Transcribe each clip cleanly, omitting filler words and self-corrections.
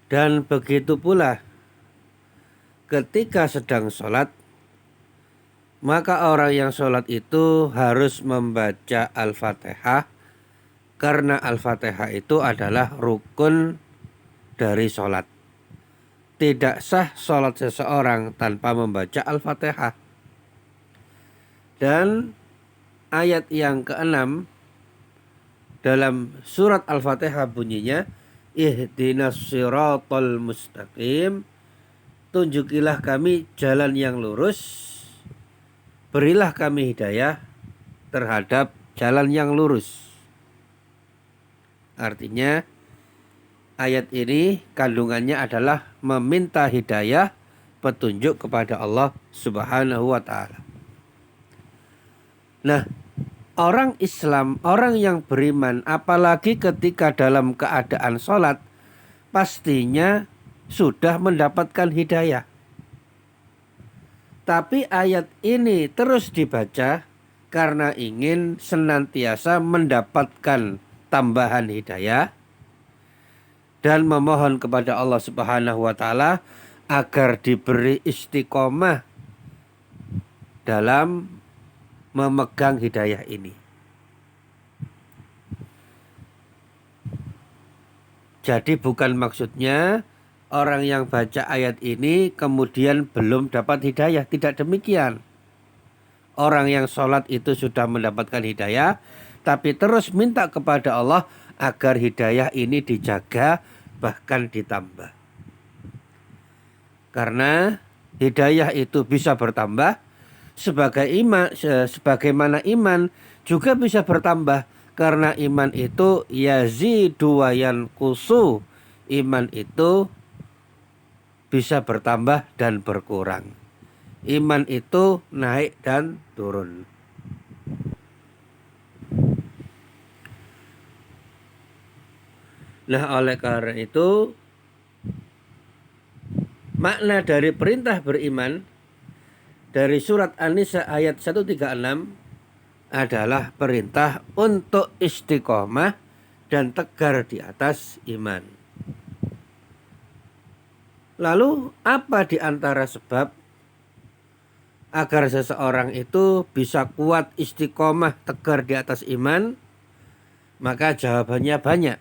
Dan begitu pula ketika sedang sholat, maka orang yang sholat itu harus membaca Al-Fatihah, karena Al-Fatihah itu adalah rukun dari sholat. Tidak sah sholat seseorang tanpa membaca Al-Fatihah. Dan ayat yang keenam dalam surat Al-Fatihah bunyinya, ihdinas siratal mustaqim, tunjukilah kami jalan yang lurus, berilah kami hidayah terhadap jalan yang lurus. Artinya ayat ini kandungannya adalah meminta hidayah, petunjuk kepada Allah Subhanahu wa ta'ala. Nah, orang Islam, orang yang beriman, apalagi ketika dalam keadaan sholat, pastinya sudah mendapatkan hidayah. Tapi ayat ini terus dibaca karena ingin senantiasa mendapatkan tambahan hidayah dan memohon kepada Allah Subhanahu wa ta'ala agar diberi istiqomah dalam memegang hidayah ini. Jadi bukan maksudnya orang yang baca ayat ini kemudian belum dapat hidayah. Tidak demikian. Orang yang sholat itu sudah mendapatkan hidayah, tapi terus minta kepada Allah agar hidayah ini dijaga, bahkan ditambah. Karena hidayah itu bisa bertambah, sebagaimana iman juga bisa bertambah. Karena iman itu yazidu wa yanqusu. Iman itu bisa bertambah dan berkurang. Iman itu naik dan turun. Nah, oleh karena itu makna dari perintah beriman dari surat An-Nisa ayat 136 adalah perintah untuk istiqomah dan tegar di atas iman. Lalu apa di antara sebab agar seseorang itu bisa kuat istiqomah tegar di atas iman? Maka jawabannya banyak.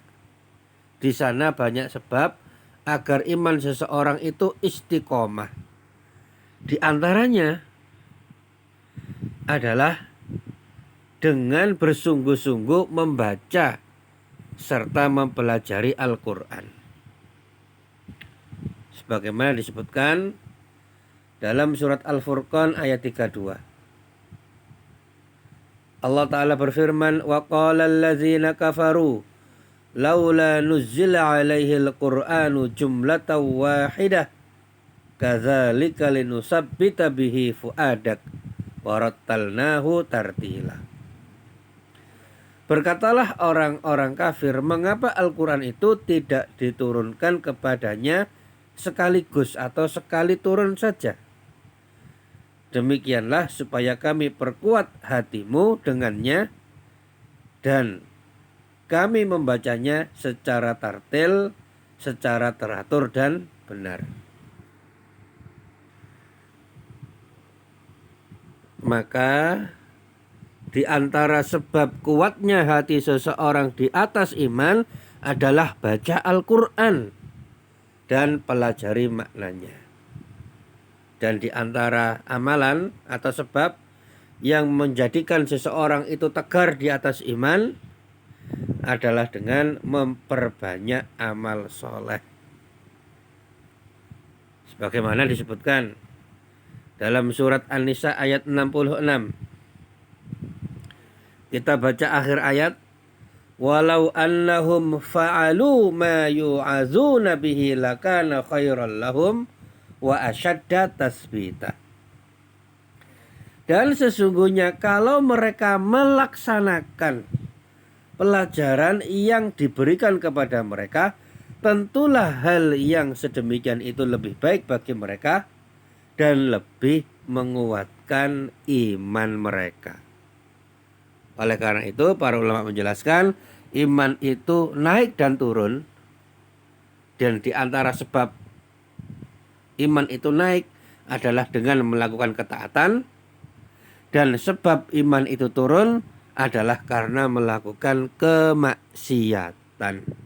Di sana banyak sebab agar iman seseorang itu istiqomah. Di antaranya adalah dengan bersungguh-sungguh membaca serta mempelajari Al-Quran. Sebagaimana disebutkan dalam surat Al-Furqan ayat 32. Allah Ta'ala berfirman, وَقَالَ الَّذِينَ كَفَرُوا لَوْلَا نُزِّلَ عَلَيْهِ الْقُرْآنُ جُمْلَةً وَاحِدَةً كَذَلِكَ لِنُثَبِّتَ بِهِ فُؤَادَكَ وَرَتَّلْنَاهُ تَرْتِيلًا. Berkatalah orang-orang kafir, mengapa Al-Quran itu tidak diturunkan kepadanya sekaligus atau sekali turun saja? Demikianlah supaya kami perkuat hatimu dengannya dan kami membacanya secara tartil, secara teratur dan benar. Maka di antara sebab kuatnya hati seseorang di atas iman adalah baca Al-Quran dan pelajari maknanya. Dan di antara amalan atau sebab yang menjadikan seseorang itu tegar di atas iman adalah dengan memperbanyak amal soleh. Sebagaimana disebutkan dalam surat An-Nisa ayat 66. Kita baca akhir ayat, walau annahum fa'alu ma yu'azuna bihi lakana khairan lahum wa asyadda tasbita. Dan sesungguhnya kalau mereka melaksanakan pelajaran yang diberikan kepada mereka, tentulah hal yang sedemikian itu lebih baik bagi mereka dan lebih menguatkan iman mereka. Oleh karena itu para ulama menjelaskan iman itu naik dan turun Dan di antara sebab iman itu naik adalah dengan melakukan ketaatan, dan sebab iman itu turun adalah karena melakukan kemaksiatan.